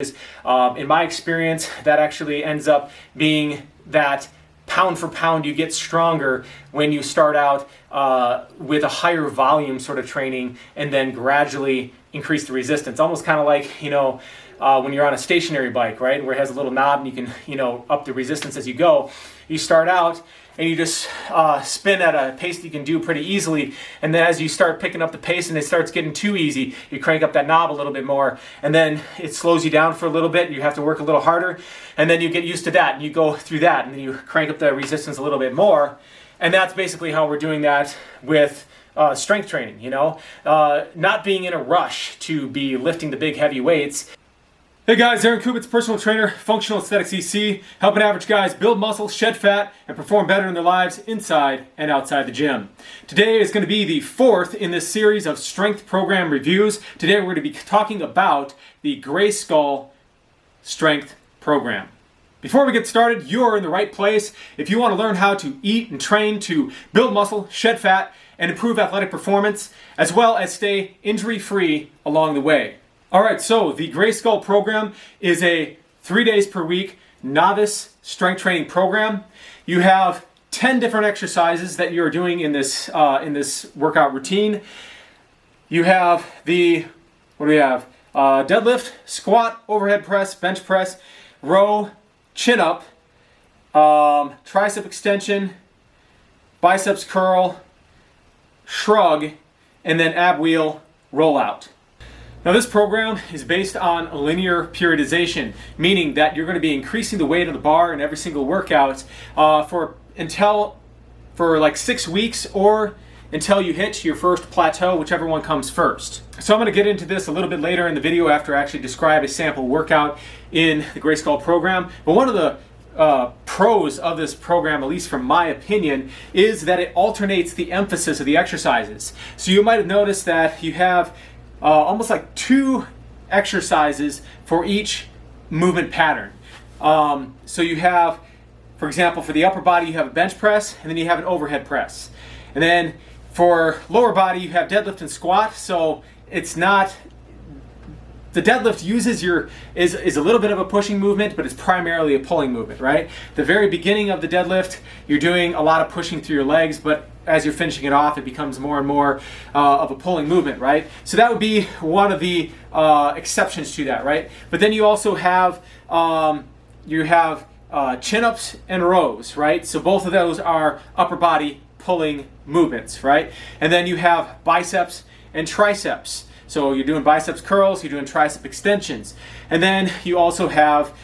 In my experience, that actually ends up being that pound for pound you get stronger when you start out with a higher volume sort of training and then gradually increase the resistance. Almost kind of like, when you're on a stationary bike, right, where it has a little knob and you can, up the resistance as you go. You start out and you just spin at a pace that you can do pretty easily, and then as you start picking up the pace and it starts getting too easy, you crank up that knob a little bit more, and then it slows you down for a little bit, you have to work a little harder, and then you get used to that, and you go through that, and then you crank up the resistance a little bit more, and that's basically how we're doing that with strength training, not being in a rush to be lifting the big heavy weights. Hey guys, Aaron Kubitz, personal trainer, functional aesthetics EC, helping average guys build muscle, shed fat, and perform better in their lives inside and outside the gym. Today is going to be the fourth in this series of strength program reviews. Today we're going to be talking about the Grayskull strength program. Before we get started, you're in the right place. If you want to learn how to eat and train to build muscle, shed fat, and improve athletic performance, as well as stay injury-free along the way. Alright, so the Grayskull program is a 3 days per week novice strength training program. You have 10 different exercises that you're doing in this workout routine. You have deadlift, squat, overhead press, bench press, row, chin up, tricep extension, biceps curl, shrug, and then ab wheel rollout. Now this program is based on linear periodization, meaning that you're going to be increasing the weight of the bar in every single workout for like 6 weeks or until you hit your first plateau, whichever one comes first. So I'm going to get into this a little bit later in the video after I actually describe a sample workout in the Grayskull program. But one of the pros of this program, at least from my opinion, is that it alternates the emphasis of the exercises. So you might have noticed that you have almost like 2 exercises for each movement pattern. So you have, for example, for the upper body you have a bench press, and then you have an overhead press. And then for lower body you have deadlift and squat, so it's not, the deadlift is a little bit of a pushing movement, but it's primarily a pulling movement, right? The very beginning of the deadlift, you're doing a lot of pushing through your legs, but as you're finishing it off, it becomes more and more of a pulling movement, right? So that would be one of the exceptions to that, right? But then you also have chin-ups and rows, right? So both of those are upper body pulling movements, right? And then you have biceps and triceps. So you're doing biceps curls, you're doing tricep extensions. And then you also have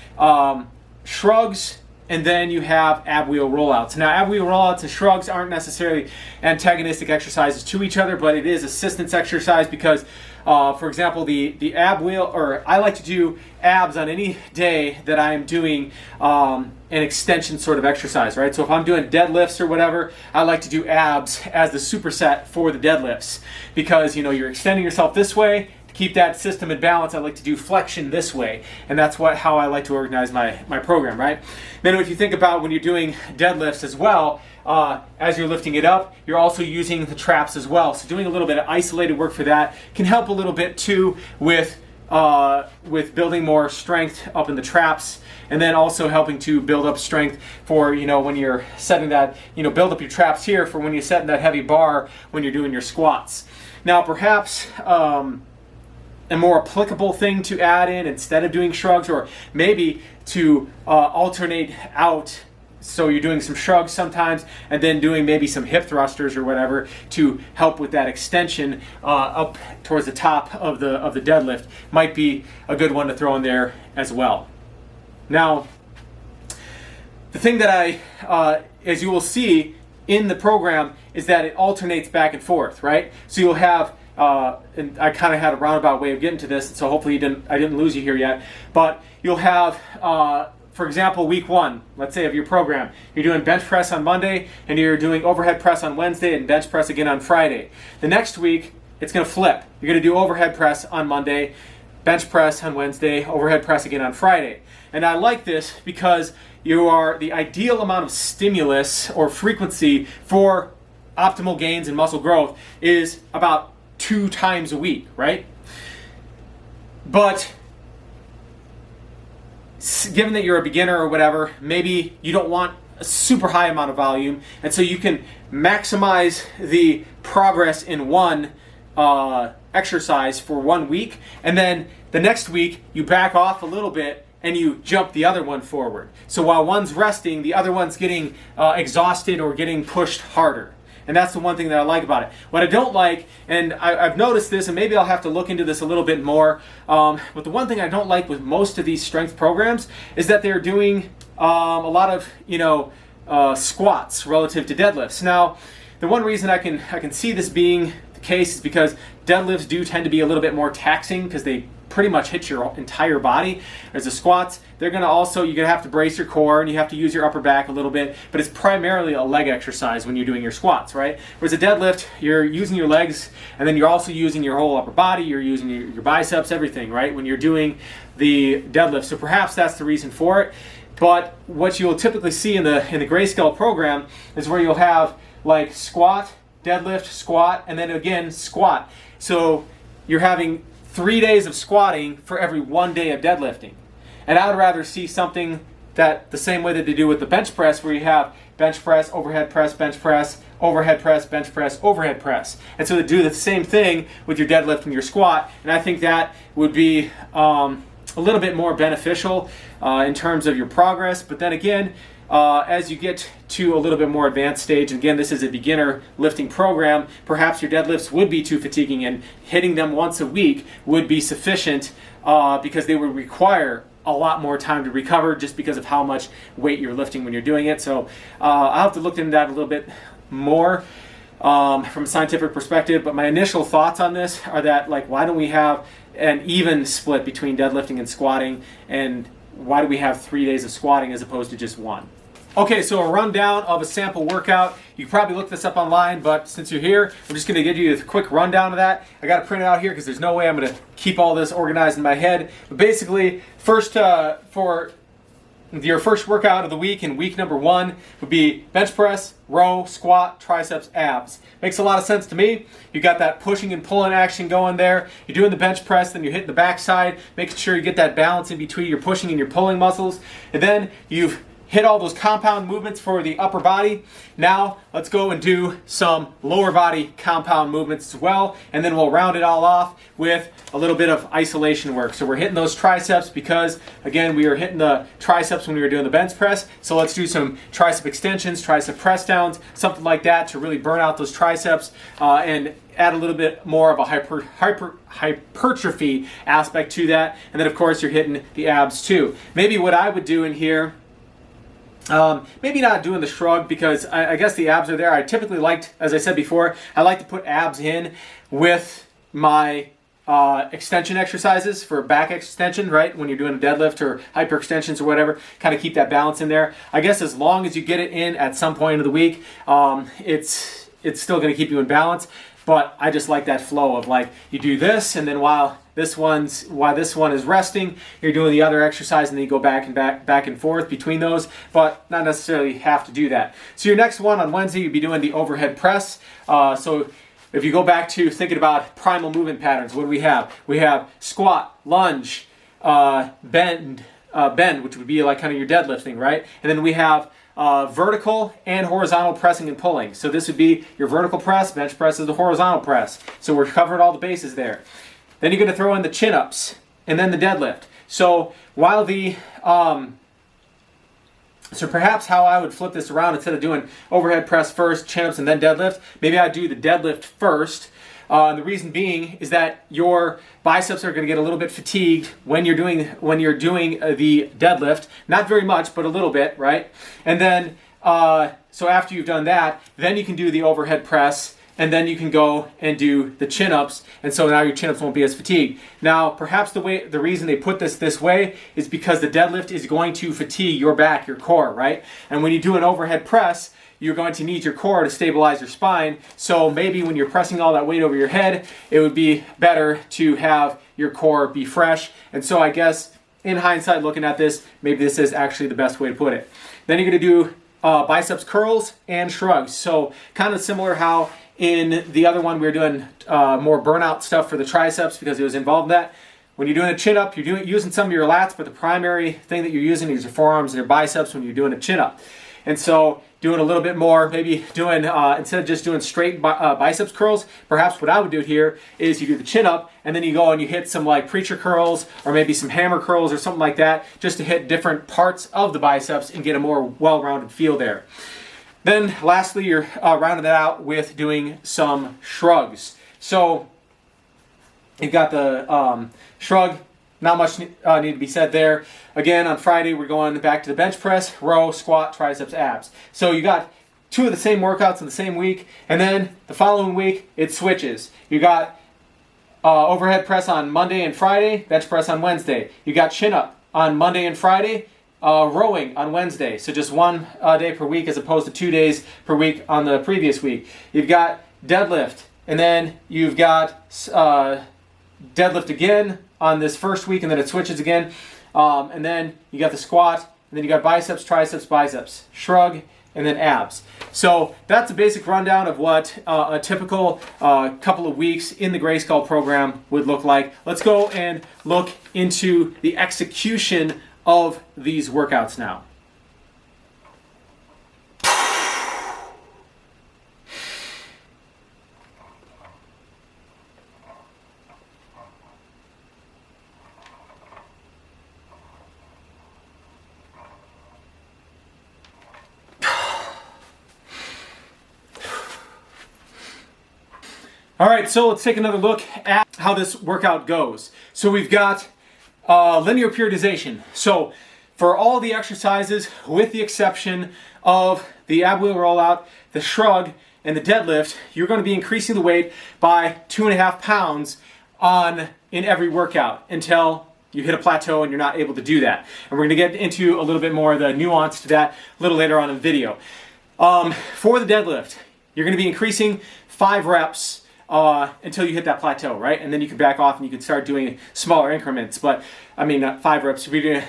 shrugs, and then you have ab wheel rollouts. Now ab wheel rollouts and shrugs aren't necessarily antagonistic exercises to each other, but it is assistance exercise because, for example, the ab wheel, or I like to do abs on any day that I am doing an extension sort of exercise, right? So if I'm doing deadlifts or whatever, I like to do abs as the superset for the deadlifts because, you're extending yourself this way. Keep that system in balance, I like to do flexion this way, and that's how I like to organize my program, right? Then if you think about when you're doing deadlifts as well, as you're lifting it up, you're also using the traps as well. So doing a little bit of isolated work for that can help a little bit too with building more strength up in the traps, and then also helping to build up strength for, when you're setting that, build up your traps here for when you're setting that heavy bar when you're doing your squats. Now perhaps a more applicable thing to add in instead of doing shrugs, or maybe to alternate out, so you're doing some shrugs sometimes and then doing maybe some hip thrusters or whatever to help with that extension up towards the top of the deadlift, might be a good one to throw in there as well. Now, the thing that as you will see in the program, is that it alternates back and forth, right? So you'll have and I kind of had a roundabout way of getting to this, so hopefully I didn't lose you here yet. But you'll have, for example, week 1, let's say, of your program, you're doing bench press on Monday, and you're doing overhead press on Wednesday, and bench press again on Friday. The next week, it's going to flip. You're going to do overhead press on Monday, bench press on Wednesday, overhead press again on Friday. And I like this because the ideal amount of stimulus or frequency for optimal gains in muscle growth is about 2 times a week, right? But given that you're a beginner or whatever, maybe you don't want a super high amount of volume, and so you can maximize the progress in one exercise for 1 week, and then the next week you back off a little bit and you jump the other one forward. So while one's resting, the other one's getting exhausted or getting pushed harder. And that's the one thing that I like about it. What I don't like, and I've noticed this, and maybe I'll have to look into this a little bit more, but the one thing I don't like with most of these strength programs is that they're doing a lot of, squats relative to deadlifts. Now, the one reason I can see this being the case is because deadlifts do tend to be a little bit more taxing because they pretty much hit your entire body. As the squats, you're gonna have to brace your core and you have to use your upper back a little bit, but it's primarily a leg exercise when you're doing your squats, right? Whereas a deadlift, you're using your legs and then you're also using your whole upper body, you're using your biceps, everything, right? When you're doing the deadlift. So perhaps that's the reason for it. But what you'll typically see in the grayscale program is where you'll have like squat, deadlift, squat, and then again squat. So you're having 3 days of squatting for every 1 day of deadlifting. And I would rather see something that the same way that they do with the bench press, where you have bench press, overhead press, bench press, overhead press, bench press, overhead press. And so they do the same thing with your deadlift and your squat. And I think that would be a little bit more beneficial in terms of your progress. But then again, as you get to a little bit more advanced stage, and again, this is a beginner lifting program, perhaps your deadlifts would be too fatiguing and hitting them once a week would be sufficient because they would require a lot more time to recover just because of how much weight you're lifting when you're doing it. So I'll have to look into that a little bit more from a scientific perspective, but my initial thoughts on this are that, like, why don't we have an even split between deadlifting and squatting, and why do we have 3 days of squatting as opposed to just one? Okay, so a rundown of a sample workout. You can probably look this up online, but since you're here, I'm just going to give you a quick rundown of that. I got to print it out here because there's no way I'm going to keep all this organized in my head. But basically, for your first workout of the week in week number 1 would be bench press, row, squat, triceps, abs. Makes a lot of sense to me. You got that pushing and pulling action going there. You're doing the bench press, then you're hitting the backside, making sure you get that balance in between your pushing and your pulling muscles. And then you've hit all those compound movements for the upper body. Now let's go and do some lower body compound movements as well, and then we'll round it all off with a little bit of isolation work. So we're hitting those triceps because, again, we were hitting the triceps when we were doing the bench press. So let's do some tricep extensions, tricep press downs, something like that to really burn out those triceps and add a little bit more of a hypertrophy aspect to that. And then, of course, you're hitting the abs too. Maybe what I would do in here, maybe not doing the shrug because I guess the abs are there. I typically liked, as I said before, I like to put abs in with my extension exercises for back extension, right? When you're doing a deadlift or hyperextensions or whatever, kind of keep that balance in there. I guess as long as you get it in at some point of the week, it's still going to keep you in balance. But I just like that flow of, like, you do this, and then while this one is resting, you're doing the other exercise, and then you go back and forth between those, but not necessarily have to do that. So your next one on Wednesday, you'd be doing the overhead press. So if you go back to thinking about primal movement patterns, what do we have? We have squat, lunge, bend, which would be like kind of your deadlifting, right? And then we have vertical and horizontal pressing and pulling. So this would be your vertical press, bench press is the horizontal press. So we're covering all the bases there. Then you're going to throw in the chin-ups and then the deadlift. So while so perhaps how I would flip this around, instead of doing overhead press first, chin-ups, and then deadlift, maybe I'd do the deadlift first. And the reason being is that your biceps are going to get a little bit fatigued when you're doing the deadlift. Not very much, but a little bit, right? And then, so after you've done that, then you can do the overhead press, and then you can go and do the chin-ups, and so now your chin-ups won't be as fatigued. Now, perhaps the reason they put this way is because the deadlift is going to fatigue your back, your core, right? And when you do an overhead press, you're going to need your core to stabilize your spine. So maybe when you're pressing all that weight over your head, it would be better to have your core be fresh. And so I guess in hindsight, looking at this, maybe this is actually the best way to put it. Then you're going to do biceps curls and shrugs. So kind of similar how in the other one we were doing more burnout stuff for the triceps because it was involved in that. when you're doing a chin up, you're using some of your lats, but the primary thing that you're using is your forearms and your biceps when you're doing a chin up. And so doing a little bit more, maybe doing, instead of just doing straight biceps curls, perhaps what I would do here is you do the chin up and then you go and you hit some like preacher curls or maybe some hammer curls or something like that, just to hit different parts of the biceps and get a more well-rounded feel there. Then lastly, you're rounding it out with doing some shrugs. So you've got the shrug. Not much need to be said there. Again, on Friday, we're going back to the bench press, row, squat, triceps, abs. So you got two of the same workouts in the same week, and then the following week, it switches. You got overhead press on Monday and Friday, bench press on Wednesday. You got chin up on Monday and Friday, rowing on Wednesday. So just one day per week as opposed to 2 days per week on the previous week. You've got deadlift, and then you've got deadlift again on this first week, and then it switches again. And then you got the squat, and then you got biceps, triceps, biceps, shrug, and then abs. So that's a basic rundown of what a typical couple of weeks in the Gray Skull program would look like. Let's go and look into the execution of these workouts now. All right, so let's take another look at how this workout goes. So we've got linear periodization. So for all the exercises, with the exception of the ab wheel rollout, the shrug, and the deadlift, you're going to be increasing the weight by 2.5 pounds in every workout until you hit a plateau and you're not able to do that. And we're going to get into a little bit more of the nuance to that a little later on in the video. For the deadlift, you're going to be increasing 5 reps until you hit that plateau, right? And then you can back off and you can start doing smaller increments. But I mean, not 5 reps. We're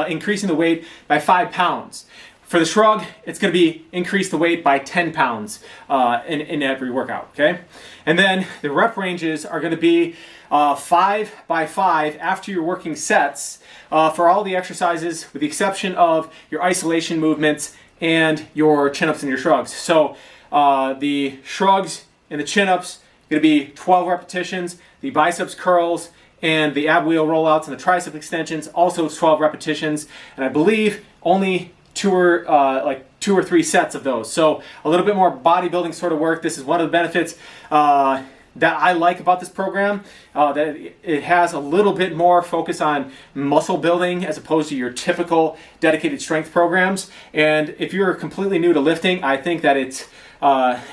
increasing the weight by 5 pounds. For the shrug, it's going to be increase the weight by 10 pounds in every workout, okay? And then the rep ranges are going to be 5 by 5 after your working sets for all the exercises, with the exception of your isolation movements and your chin-ups and your shrugs. So the shrugs and the chin-ups going to be 12 repetitions. The biceps curls and the ab wheel rollouts and the tricep extensions, also 12 repetitions. And I believe only 2 or 3 sets of those. So a little bit more bodybuilding sort of work. This is one of the benefits that I like about this program, that it has a little bit more focus on muscle building as opposed to your typical dedicated strength programs. And if you're completely new to lifting, I think that it's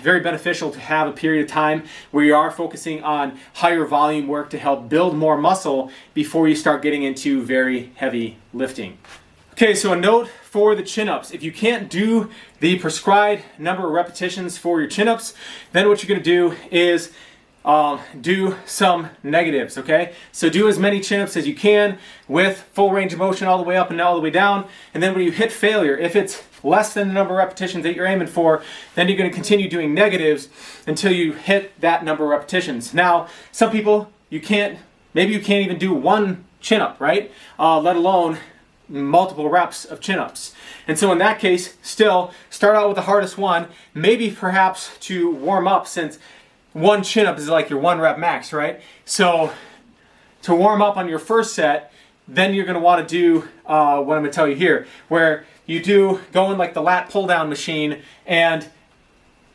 very beneficial to have a period of time where you are focusing on higher volume work to help build more muscle before you start getting into very heavy lifting. Okay, so a note for the chin-ups. If you can't do the prescribed number of repetitions for your chin-ups, then what you're going to do is do some negatives, okay? So do as many chin-ups as you can with full range of motion all the way up and all the way down. And then when you hit failure, if it's less than the number of repetitions that you're aiming for, then you're going to continue doing negatives until you hit that number of repetitions. Now, some people, maybe you can't even do one chin-up, right? Let alone multiple reps of chin-ups. And so in that case, still start out with the hardest one, maybe perhaps to warm up, since one chin-up is like your 1 rep max, right? So to warm up on your first set, then you're going to want to do what I'm going to tell you here, where you go in like the lat pull down machine and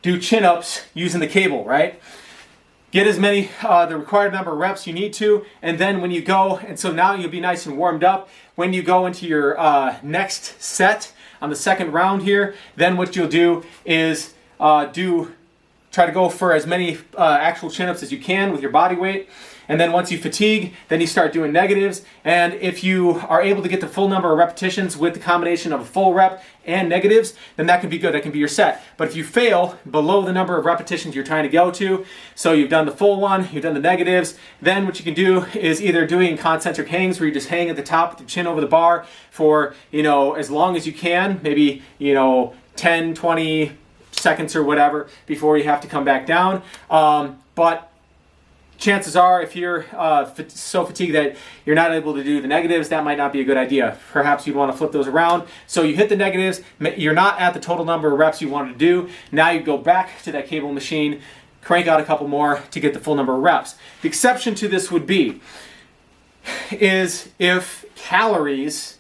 do chin-ups using the cable, right? Get as many, the required number of reps you need to, and then when you go, and so now you'll be nice and warmed up. When you go into your next set on the second round here, then what you'll do is try to go for as many actual chin-ups as you can with your body weight. And then once you fatigue, then you start doing negatives. And if you are able to get the full number of repetitions with the combination of a full rep and negatives, then that can be good. That can be your set. But if you fail below the number of repetitions you're trying to go to, so you've done the full one, you've done the negatives, then what you can do is either doing concentric hangs, where you just hang at the top with your chin over the bar for, as long as you can, maybe, 10, 20 seconds or whatever before you have to come back down. But chances are, if you're so fatigued that you're not able to do the negatives, that might not be a good idea. Perhaps you'd want to flip those around. So you hit the negatives, you're not at the total number of reps you wanted to do. Now you go back to that cable machine, crank out a couple more to get the full number of reps. The exception to this would be is if calories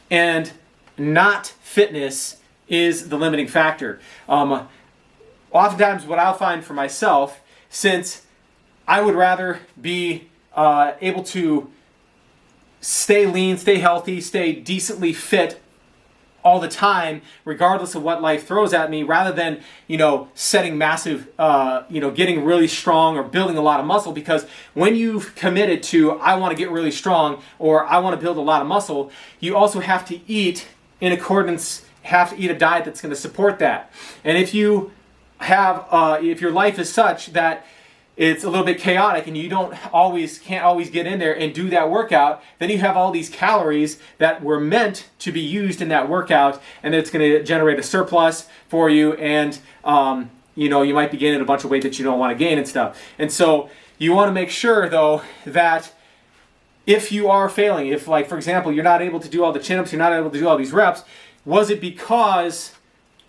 and not fitness is the limiting factor. Oftentimes what I'll find for myself, since I would rather be able to stay lean, stay healthy, stay decently fit all the time, regardless of what life throws at me, rather than, setting massive, getting really strong or building a lot of muscle. Because when you've committed to, I want to get really strong or I want to build a lot of muscle, you also have to eat in accordance, have to eat a diet that's going to support that. And if you have, if your life is such that it's a little bit chaotic and you can't always get in there and do that workout, then you have all these calories that were meant to be used in that workout, and it's going to generate a surplus for you, and you might be gaining a bunch of weight that you don't want to gain and stuff. And so you want to make sure though that if you are failing, if, like, for example, you're not able to do all the chin-ups, you're not able to do all these reps, was it because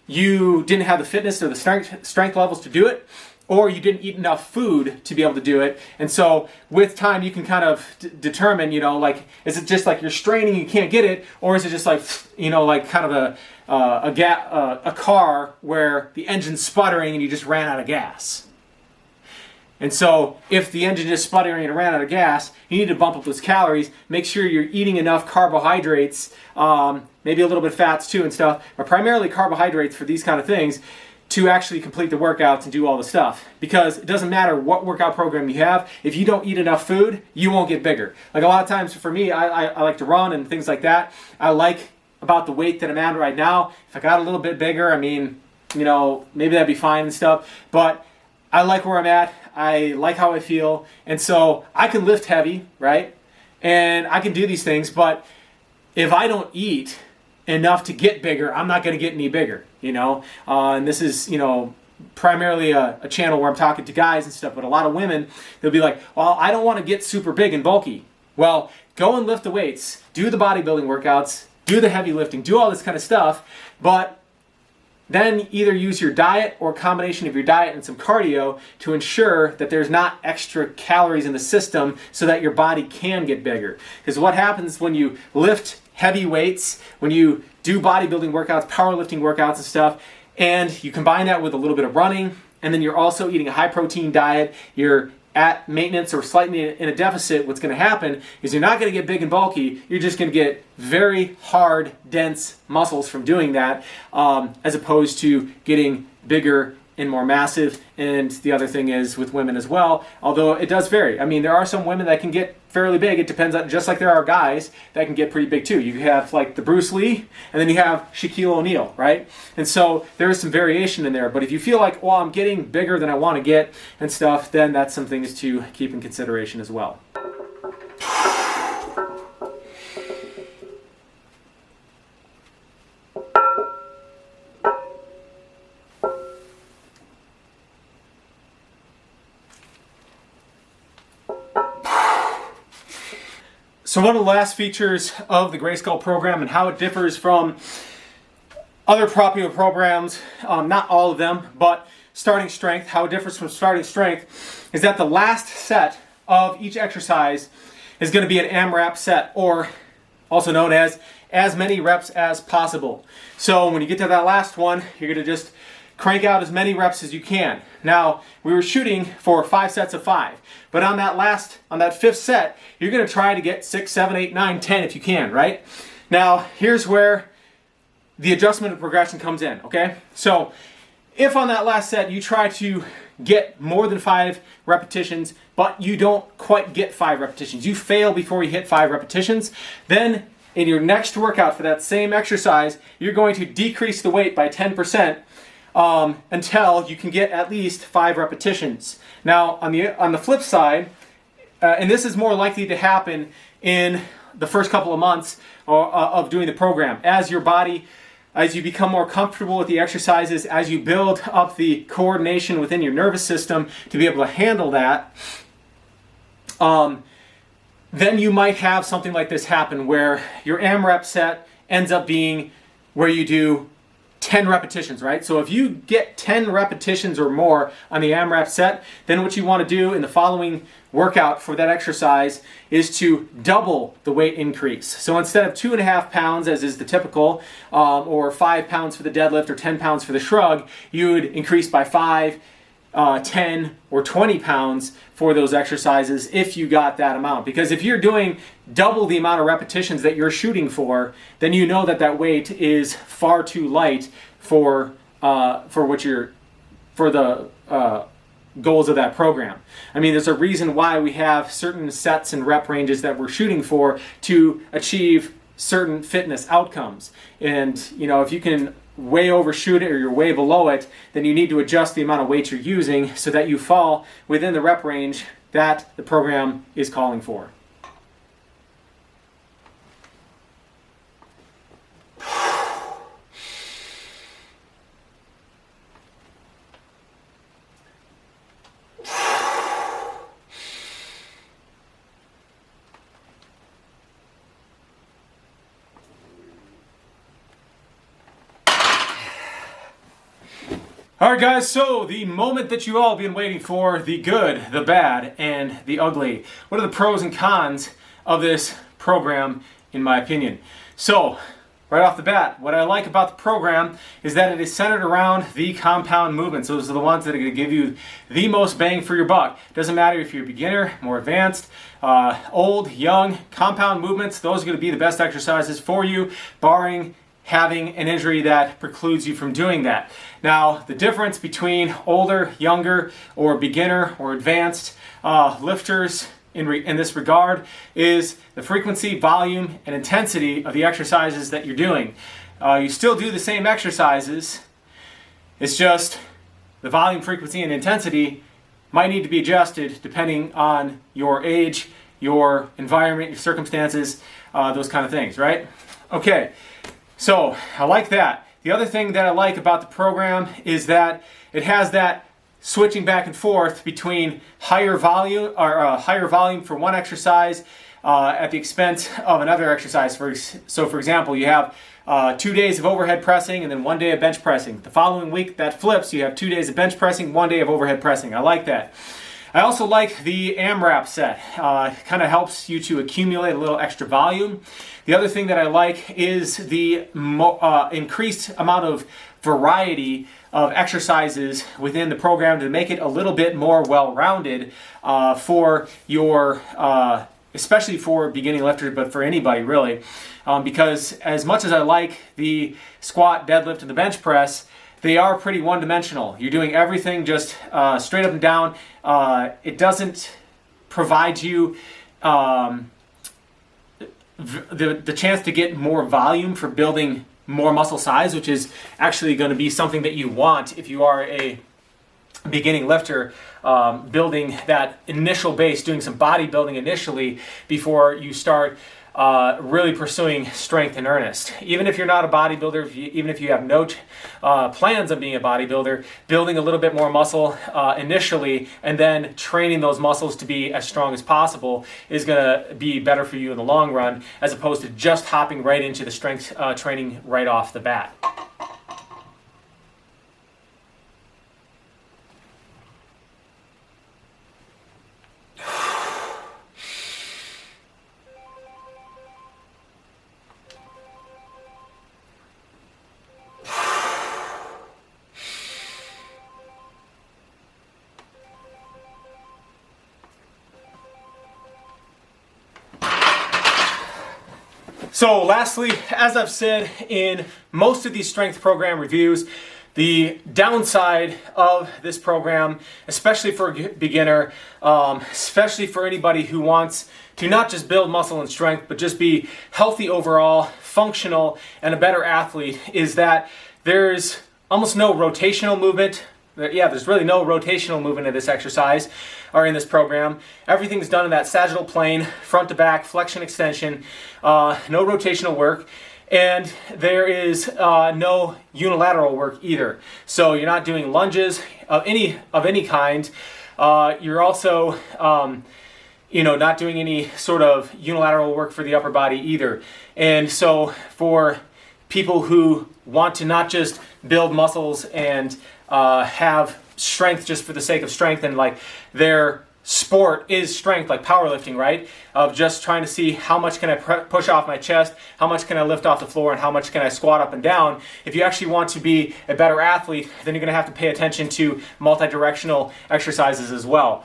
you didn't have the fitness or the strength levels to do it? Or you didn't eat enough food to be able to do it? And so with time you can kind of determine, is it just like you're straining, you can't get it? Or is it just like, like kind of a car where the engine's sputtering and you just ran out of gas? And so if the engine is sputtering and ran out of gas, you need to bump up those calories. Make sure you're eating enough carbohydrates, maybe a little bit of fats too and stuff, but primarily carbohydrates for these kind of things, to actually complete the workouts and do all the stuff. Because it doesn't matter what workout program you have, if you don't eat enough food, you won't get bigger. Like a lot of times for me, I like to run and things like that. I like about the weight that I'm at right now. If I got a little bit bigger, maybe that'd be fine and stuff. But I like where I'm at. I like how I feel. And so I can lift heavy, right? And I can do these things, but if I don't eat enough to get bigger, I'm not going to get any bigger, and this is, primarily a channel where I'm talking to guys and stuff, but a lot of women, they'll be like, well, I don't want to get super big and bulky. Well, go and lift the weights, do the bodybuilding workouts, do the heavy lifting, do all this kind of stuff, but then either use your diet or a combination of your diet and some cardio to ensure that there's not extra calories in the system so that your body can get bigger. Because what happens when you lift heavy weights, when you do bodybuilding workouts, powerlifting workouts and stuff, and you combine that with a little bit of running, and then you're also eating a high protein diet, you're at maintenance or slightly in a deficit, what's going to happen is you're not going to get big and bulky, you're just going to get very hard, dense muscles from doing that, as opposed to getting bigger and more massive. And the other thing is with women as well, although it does vary. There are some women that can get fairly big. It depends on, just like there are guys that can get pretty big too. You have like the Bruce Lee, and then you have Shaquille O'Neal, right? And so there is some variation in there. But if you feel like, well, I'm getting bigger than I want to get and stuff, then that's some things to keep in consideration as well. So one of the last features of the Grayskull program and how it differs from other popular programs, not all of them, but starting strength, how it differs from starting strength, is that the last set of each exercise is going to be an AMRAP set, or also known as many reps as possible. So when you get to that last one, you're going to just crank out as many reps as you can. Now, we were shooting for 5 sets of 5, but on that fifth set, you're going to try to get 6, 7, 8, 9, 10 if you can, right? Now, here's where the adjustment of progression comes in, okay? So, if on that last set you try to get more than 5 repetitions, but you don't quite get 5 repetitions, you fail before you hit 5 repetitions, then in your next workout for that same exercise, you're going to decrease the weight by 10%, until you can get at least 5 repetitions. Now, on the flip side, and this is more likely to happen in the first couple of months of doing the program, as you become more comfortable with the exercises, as you build up the coordination within your nervous system to be able to handle that, then you might have something like this happen where your AMRAP set ends up being where you do 10 repetitions, right? So if you get 10 repetitions or more on the AMRAP set, then what you want to do in the following workout for that exercise is to double the weight increase. So instead of 2.5 pounds, as is the typical, or 5 pounds for the deadlift or 10 pounds for the shrug, you would increase by 5, 10, or 20 pounds for those exercises if you got that amount. Because if you're doing double the amount of repetitions that you're shooting for, then you know that that weight is far too light for the goals of that program. I mean, there's a reason why we have certain sets and rep ranges that we're shooting for to achieve certain fitness outcomes. And you know, if you can way overshoot it or you're way below it, then you need to adjust the amount of weight you're using so that you fall within the rep range that the program is calling for. Alright guys, so the moment that you all have been waiting for, the good, the bad, and the ugly. What are the pros and cons of this program, in my opinion? So, right off the bat, what I like about the program is that it is centered around the compound movements. Those are the ones that are going to give you the most bang for your buck. Doesn't matter if you're a beginner, more advanced, old, young, compound movements, those are going to be the best exercises for you, barring having an injury that precludes you from doing that. Now, the difference between older, younger, or beginner or advanced lifters in this regard is the frequency, volume, and intensity of the exercises that you're doing. You still do the same exercises, it's just the volume, frequency, and intensity might need to be adjusted depending on your age, your environment, your circumstances, those kind of things, right? Okay. So, I like that. The other thing that I like about the program is that it has that switching back and forth between higher volume for one exercise at the expense of another exercise. So for example, you have 2 days of overhead pressing and then 1 day of bench pressing. The following week that flips, you have 2 days of bench pressing, 1 day of overhead pressing. I like that. I also like the AMRAP set. Kind of helps you to accumulate a little extra volume. The other thing that I like is the increased amount of variety of exercises within the program to make it a little bit more well-rounded for your, especially for beginning lifters, but for anybody really. Because as much as I like the squat, deadlift, and the bench press, they are pretty one-dimensional. You're doing everything just straight up and down. It doesn't provide you the chance to get more volume for building more muscle size, which is actually going to be something that you want if you are a beginning lifter, building that initial base, doing some bodybuilding initially before you start really pursuing strength in earnest. Even if you're not a bodybuilder, even if you have no plans of being a bodybuilder, building a little bit more muscle initially and then training those muscles to be as strong as possible is going to be better for you in the long run, as opposed to just hopping right into the strength training right off the bat. So lastly, as I've said in most of these strength program reviews, the downside of this program, especially for a beginner, especially for anybody who wants to not just build muscle and strength, but just be healthy overall, functional, and a better athlete, is that there's almost no rotational movement. Yeah, there's really no rotational movement in this exercise or in this program. Everything's done in that sagittal plane, front to back, flexion, extension, no rotational work. And there is no unilateral work either. So you're not doing lunges of any kind. You're also not doing any sort of unilateral work for the upper body either. And so for people who want to not just build muscles and have strength just for the sake of strength, and like their sport is strength, like powerlifting, right? Of just trying to see how much can I push off my chest, how much can I lift off the floor, and how much can I squat up and down. If you actually want to be a better athlete, then you're going to have to pay attention to multi-directional exercises as well.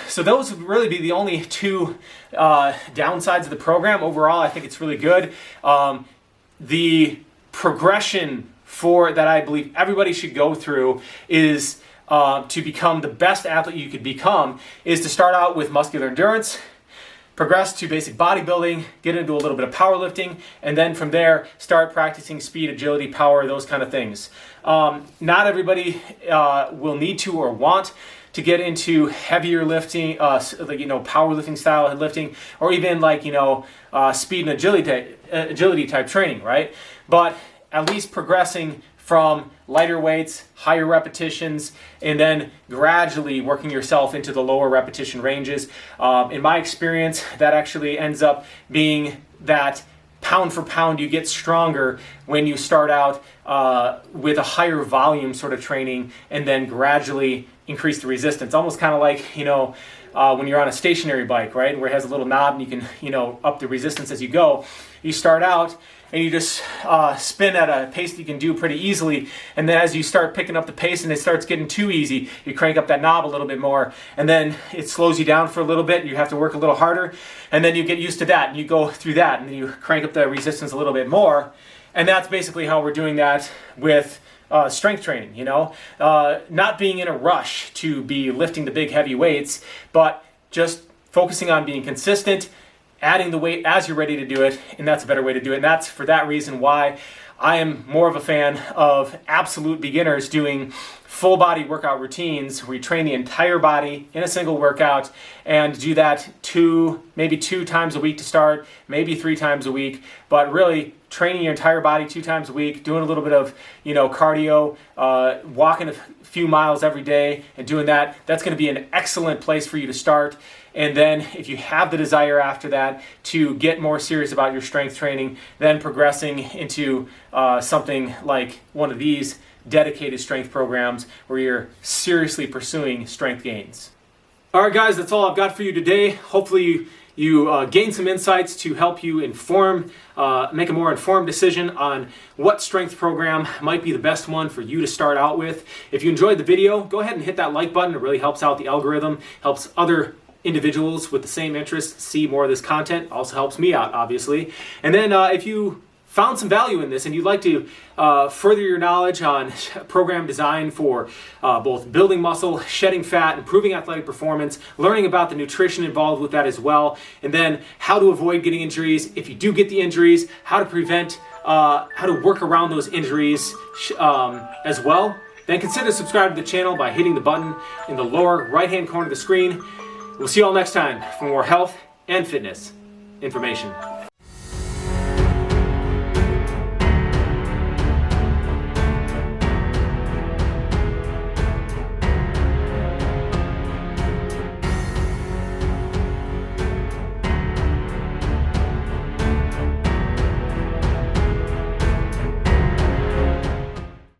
So those would really be the only two downsides of the program. Overall, I think it's really good. The progression that I believe everybody should go through is to become the best athlete you could become is to start out with muscular endurance, progress to basic bodybuilding, get into a little bit of powerlifting, and then from there start practicing speed, agility, power, those kind of things. Not everybody will need to or want to get into heavier lifting, powerlifting style lifting, or even speed and agility type training, right? But at least progressing from lighter weights, higher repetitions, and then gradually working yourself into the lower repetition ranges. In my experience, that actually ends up being that pound for pound you get stronger when you start out with a higher volume sort of training and then gradually increase the resistance. Almost kind of like, when you're on a stationary bike, right? Where it has a little knob and you can, up the resistance as you go. You start out and you just spin at a pace that you can do pretty easily, and then as you start picking up the pace and it starts getting too easy, you crank up that knob a little bit more, and then it slows you down for a little bit, you have to work a little harder, and then you get used to that, and you go through that, and then you crank up the resistance a little bit more, and that's basically how we're doing that with strength training, not being in a rush to be lifting the big heavy weights, but just focusing on being consistent, adding the weight as you're ready to do it, and that's a better way to do it. And that's for that reason why I am more of a fan of absolute beginners doing full body workout routines where you train the entire body in a single workout and do that maybe two times a week to start, maybe 3 times a week, but really training your entire body 2 times a week, doing a little bit of cardio, walking a few miles every day and doing that. That's going to be an excellent place for you to start. And then if you have the desire after that to get more serious about your strength training, then progressing into something like one of these dedicated strength programs where you're seriously pursuing strength gains. All right, guys, that's all I've got for you today. Hopefully you gain some insights to help you make a more informed decision on what strength program might be the best one for you to start out with. If you enjoyed the video, go ahead and hit that like button. It really helps out the algorithm, helps other individuals with the same interests see more of this content. Also helps me out, obviously. And then if you found some value in this and you'd like to further your knowledge on program design for both building muscle, shedding fat, improving athletic performance, learning about the nutrition involved with that as well, and then how to avoid getting injuries, if you do get the injuries, how to prevent, how to work around those injuries as well, then consider subscribing to the channel by hitting the button in the lower right-hand corner of the screen. We'll see you all next time for more health and fitness information.